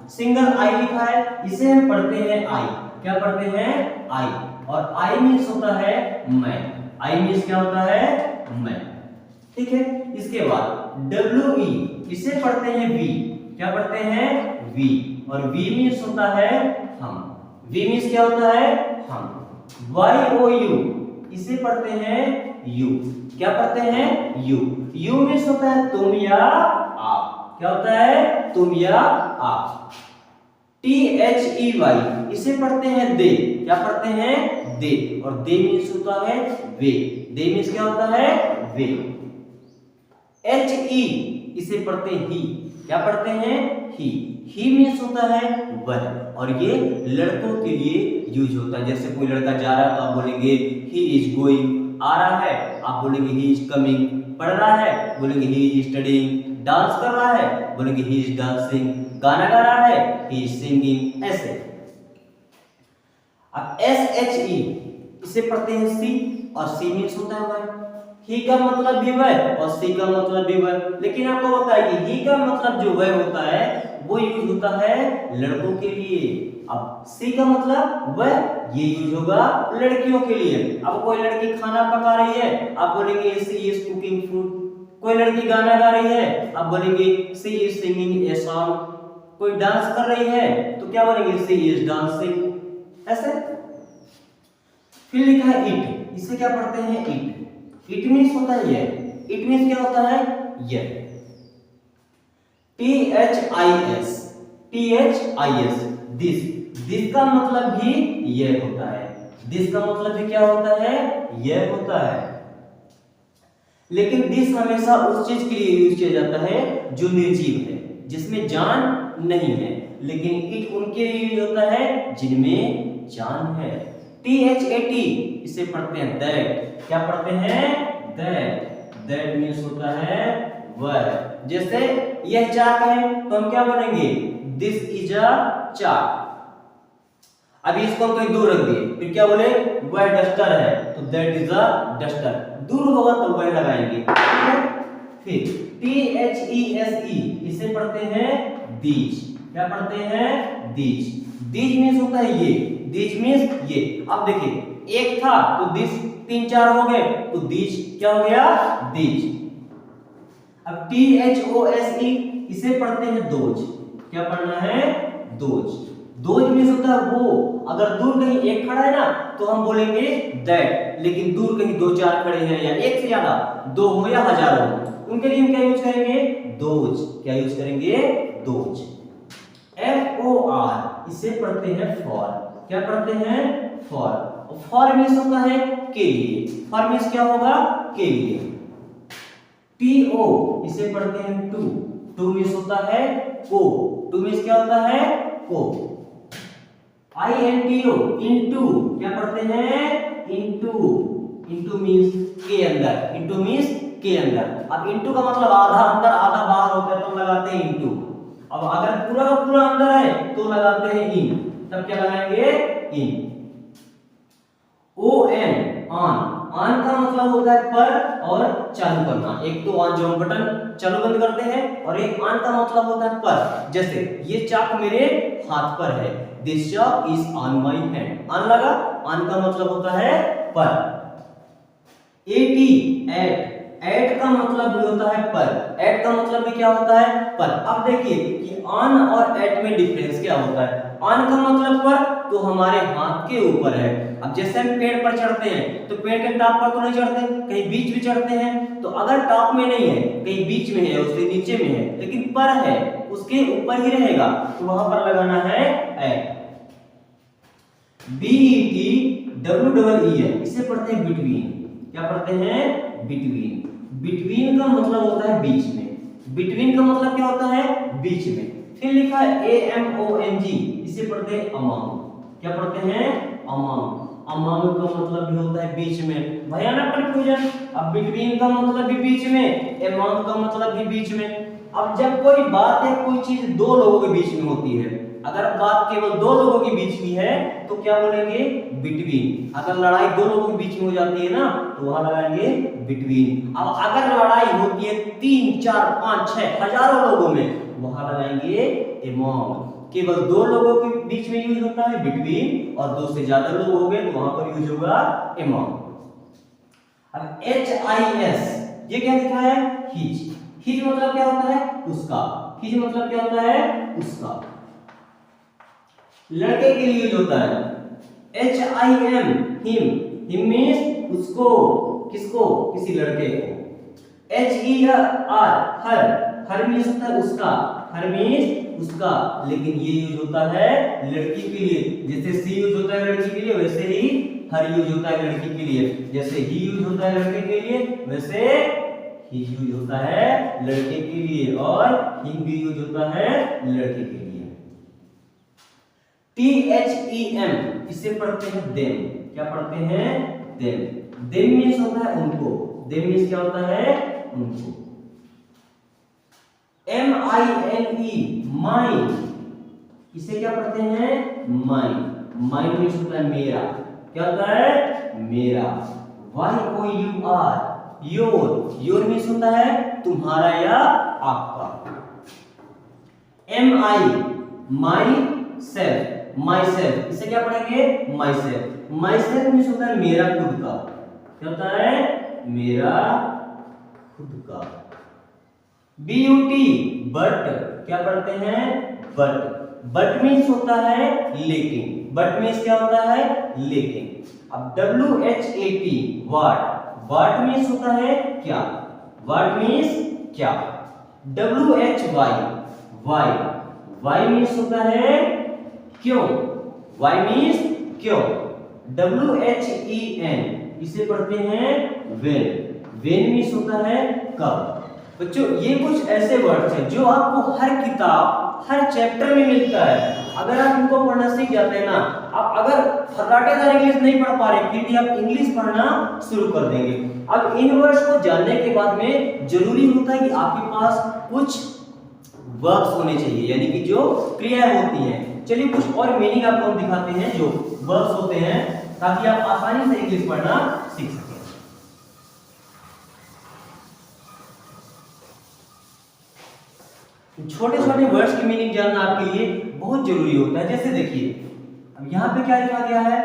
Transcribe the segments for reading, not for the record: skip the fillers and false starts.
Single I लिखा है, इसे हम पढ़ते हैं आई। क्या पढ़ते हैं? आई। और आई मीन्स होता है मैं। आई मीन्स क्या होता है? मैं। ठीक है। इसके बाद डब्ल्यू ई, इसे पढ़ते हैं वी। क्या पढ़ते हैं? वी। और वी मीन्स होता है हम। वी मीन्स क्या होता है? हम। वाई ओ यू, इसे पढ़ते हैं यू। क्या पढ़ते हैं? यू। यू मीन्स होता है तुम या आप। क्या होता है? तुम या आप। टी एच ई वाई, इसे पढ़ते हैं दे। क्या पढ़ते हैं? दे। और दे मीन्स होता है वे। दे मीन्स क्या होता है? वे। एच ई, इसे पढ़ते हैं ही। क्या पढ़ते हैं? ही। ही मीन्स होता है वह। और ये लड़कों के लिए यूज होता है। जैसे कोई लड़का जा रहा है तो आप बोलेंगे ही इज गोइंग। आ रहा है आप बोलेंगे ही इज कमिंग। पढ़ रहा है बोलेंगे ही इज स्टडीइंग। डांस कर रहा है बोलेंगे ही इज डांसिंग। गाना गा रहा है ही इज सिंगिंग। ऐसे। अब एस एच ई, इसे पढ़ते हैं सी। और सी मीन्स होता है वह। ही का मतलब भी वह और सी का मतलब भी वह। लेकिन आपको पता है कि ही का मतलब जो वह होता है वो यूज होता है लड़कों के लिए। अब सी का मतलब वह, ये यूज होगा लड़कियों के लिए। अब कोई लड़की खाना पका रही है आप बोलेंगे सी इज कुकिंग फूड। कोई लड़की गाना गा रही है आप बोलेंगे सी इज सिंगिंग ए सॉन्ग। कोई डांस कर रही है तो क्या बोलेंगे? सी इज डांसिंग। ऐसे। फिर लिखा है इट, इसे क्या पढ़ते हैं? इट। इट मीन्स होता है यह। इट मीन्स क्या होता है? यह। T H I S, T H I S, this. This का मतलब भी यह होता है। दिस का मतलब भी क्या होता है? यह होता है। लेकिन दिस हमेशा उस चीज के लिए यूज किया जाता है जो निर्जीव है, जिसमें जान नहीं है। लेकिन इट उनके लिए यूज होता है जिनमें जान है। टी एच ए टी, इसे पढ़ते हैं दैट। क्या पढ़ते हैं? दैट। दैट मीन्स होता है वह। जैसे यह चाक है तो हम क्या बोलेंगे? दिस इज अ चाक। अभी इसको हम कहीं दूर रख दिए फिर क्या बोले? वह डस्टर है तो दैट इज अ डस्टर। दूर होगा तो वह लगाएंगे। फिर T H E S E, इसे पढ़ते हैं दीज। क्या पढ़ते हैं? दीज। दीज मीन्स होता है ये। दीज मीन्स ये। अब देखिए एक था तो दिस, तीन चार हो गए तो दीज क्या हो गया? दीज। अब T H O S E, इसे पढ़ते हैं दोज। क्या पढ़ना है? दोज। दोज मीन्स होता है वो। अगर दूर कहीं एक खड़ा है ना तो हम बोलेंगे दैट। लेकिन दूर कहीं दो चार खड़े हैं या एक से ज्यादा, दो हो या हजारों हो, उनके लिए हम क्या यूज करेंगे? दोज। क्या यूज करेंगे? दोज। एफ ओ आर, इसे पढ़ते हैं फॉर। क्या पढ़ते हैं? फॉर। फॉर मीन्स होता है के लिए। फॉर मीन्स क्या होगा? के लिए। टी ओ, इसे पढ़ते हैं टू। टू मीन्स होता है को। टू मीन्स क्या होता है? को। I N T O, into. क्या पढ़ते हैं? इनटू। इनटू मीन्स के अंदर। इनटू मीन्स के अंदर। अब इनटू का मतलब आधा अंदर आधा बाहर होता है तो लगाते हैं इनटू। अब अगर पूरा का पूरा अंदर है तो लगाते हैं इन। तब क्या लगाएंगे? In. O N, on. On का मतलब होता है पर और चालू करना। एक तो ऑन जो हम बटन चालू बंद करते हैं और एक ऑन का मतलब होता है पर। जैसे ये चाक मेरे हाथ पर है, this chalk is on my hand. On लगा, ऑन का मतलब होता है पर। Eighty, eight. एट का मतलब भी होता है पर। एट का मतलब भी क्या होता है? पर। अब देखिए कि ऑन और एट में डिफरेंस क्या होता है। ऑन का मतलब पर तो हमारे हाथ के ऊपर है। अब जैसे हम पेड़ पर चढ़ते हैं तो पेड़ के टॉप पर तो नहीं चढ़ते, कहीं बीच में चढ़ते हैं। तो अगर टॉप में नहीं है, कहीं बीच में है, उसके नीचे में है, लेकिन पर है उसके ऊपर ही रहेगा तो वहां पर लगाना है at. B E T W double E है, इसे पढ़ते हैं बिटवीन। क्या पढ़ते हैं? बिटवीन। बिटवीन का मतलब होता है बीच में। बिटवीन का मतलब क्या होता है? बीच में। फिर लिखा है A M O N G, इसे पढ़ते हैं अमंग। क्या पढ़ते हैं? अमंग। अमंग का मतलब भी होता है बीच में। भयानक कंफ्यूजन। अब बिटवीन का मतलब भी बीच में, अमंग का मतलब भी बीच में। अब जब कोई बात या कोई चीज दो लोगों के बीच में होती है, अगर बात केवल दो लोगों के बीच में है तो क्या बोलेंगे? बिटवीन। अगर लड़ाई दो लोगों के बीच में हो जाती है ना तो वहां लगाएंगे बिटवीन। अब अगर लड़ाई होती है 3 4 5 6 हजारों लोगों में, वहां लगाएंगे among। केवल दो लोगों के बीच में यूज होता है between, और दो से ज्यादा लोग हो गए तो वहां पर यूज होगा among। अब HIS ये क्या लिखा है? हिज। हिज मतलब क्या होता है? उसका। हिज मतलब क्या होता है? उसका। लड़के के लिए यूज होता है। HIM him. हिम मीन्स उसको। किसको? किसी लड़के को। HER हर। हर मीन्स होता है उसका। हर मीन्स उसका, लेकिन ये यूज होता है लड़की के लिए। जैसे सी यूज होता है लड़की के लिए, वैसे ही हर यूज होता है लड़की के लिए। जैसे ही यूज होता है लड़के के लिए, वैसे ही यूज होता है लड़के के लिए, और हिम भी यूज होता है लड़के के लिए। THEM इसे पढ़ते हैं देम। क्या पढ़ते हैं? देम। देम मीन्स होता है उनको। देम मीन्स क्या होता है? उनको। MINE mine. इसे क्या पढ़ते हैं? माइन। माइन मीन्स होता है मेरा। क्या होता है? मेरा। YOUR your. योर मीन्स होता है तुम्हारा या आपका। MI my self. My self इसे क्या पढ़ेंगे? My self. My self means होता है मेरा खुद का। क्या होता है? मेरा खुद का। BUT but. क्या पढ़ते हैं? बट। बट मीन्स होता है लेकिन। बट मीन्स क्या होता है? लेकिन। अब WHAT व्हाट। व्हाट मीन्स होता है क्या। व्हाट मीन्स क्या। WHY why. वाई मीन्स होता है क्यों। वाई मीन्स क्यों। WHEN इसे पढ़ते हैं व्हेन। व्हेन मीन्स होता है कब। बच्चों ये कुछ ऐसे वर्ड्स हैं जो आपको हर किताब, हर चैप्टर में मिलता है। अगर आप इनको पढ़ना सीख जाते हैं ना, आप अगर फर्राटेदार इंग्लिश नहीं पढ़ पा रहे फिर भी आप इंग्लिश पढ़ना शुरू कर देंगे। अब इन वर्ड्स को जानने के बाद में जरूरी होता है कि आपके पास कुछ वर्ब्स होने चाहिए, यानी कि जो क्रियाएं होती हैं। चलिए कुछ और मीनिंग आपको हम दिखाते हैं जो वर्ब्स होते हैं, ताकि आप आसानी से इंग्लिश पढ़ना सीख सकें। छोटे छोटे वर्ड्स की मीनिंग जानना आपके लिए बहुत जरूरी होता है। जैसे देखिए अब यहाँ पे क्या लिखा गया है?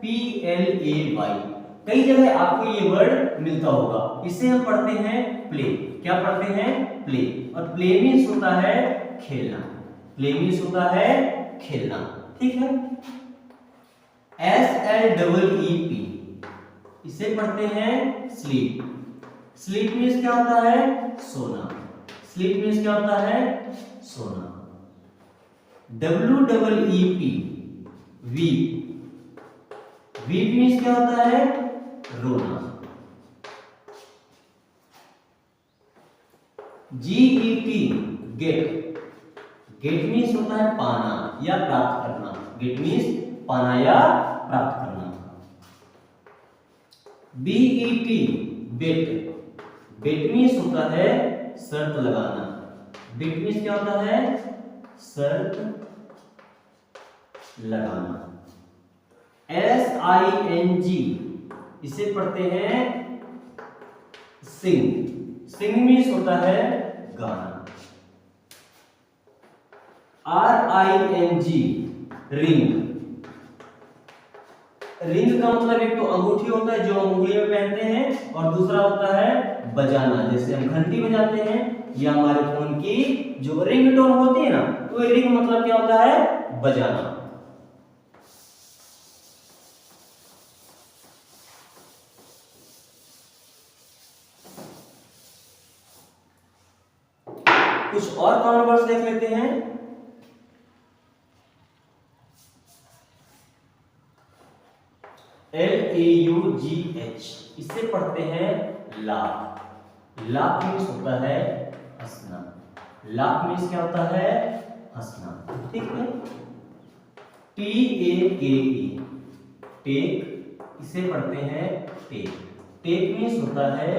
PLAY। कई जगह आपको ये वर्ड मिलता होगा। इसे हम पढ़ते हैं प्ले। क्या पढ़ते हैं? प्ले। और प्ले मीन्स होता है खेलना। प्ले मीन्स होता है खेलना। ठीक है। SLEEP इसे पढ़ते हैं स्लीप। स्लीप मीन्स क्या होता है? सोना। स्लीप मीन्स क्या होता है? सोना। WEEP weep. वीप मीन्स क्या होता है? रोना। GET gate. गेट मीन्स होता है पाना या प्राप्त करना। गेट मीन्स पाना या प्राप्त करना। BET बेट। बेट मीन्स होता है शर्त लगाना। बेट मीन्स क्या होता है? शर्त लगाना। SING इसे पढ़ते हैं सिंग। सिंग मीन्स होता है गाना। RING ring. रिंग का मतलब एक तो अंगूठी होता है जो हम उंगली में पहनते हैं, और दूसरा होता है बजाना। जैसे हम घंटी बजाते हैं या हमारे फोन की जो रिंगटोन होती है ना, तो ये रिंग मतलब क्या होता है? बजाना। कुछ और कॉमन वर्ड्स देख लेते हैं। LAUGH इसे पढ़ते हैं लाफ। लाफ मीन्स होता है हंसना। लाफ मीन्स क्या होता है? हंसना। ठीक है। TAKE टेक इसे पढ़ते हैं टेक। टेक मीन्स होता है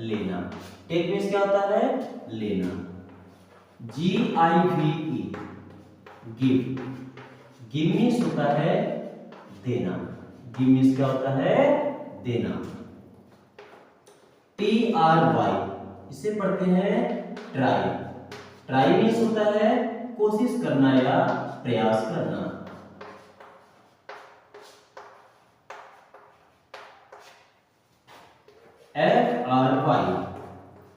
लेना। टेक मीन्स क्या होता है? लेना। GIVE give. गिव मीन्स होता है देना। गिव मीन्स क्या होता है? देना। TRY इसे पढ़ते हैं ट्राई। ट्राई मीन्स होता है कोशिश करना या प्रयास करना। FRY,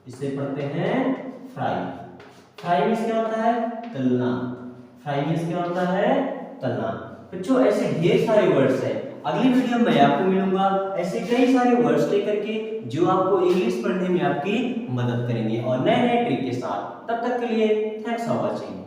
इसे पढ़ते हैं फ्राई। फ्राई मीन्स क्या होता है? तलना। फ्राई मीन्स क्या होता है? तलना। बच्चों ऐसे ढेर सारे वर्ड्स हैं, अगली वीडियो में आपको मिलूंगा ऐसे कई सारे वर्ड्स लेकर के जो आपको इंग्लिश पढ़ने में आपकी मदद करेंगे और नए नए ट्रिक के साथ। तब तक के लिए थैंक्स फॉर वॉचिंग।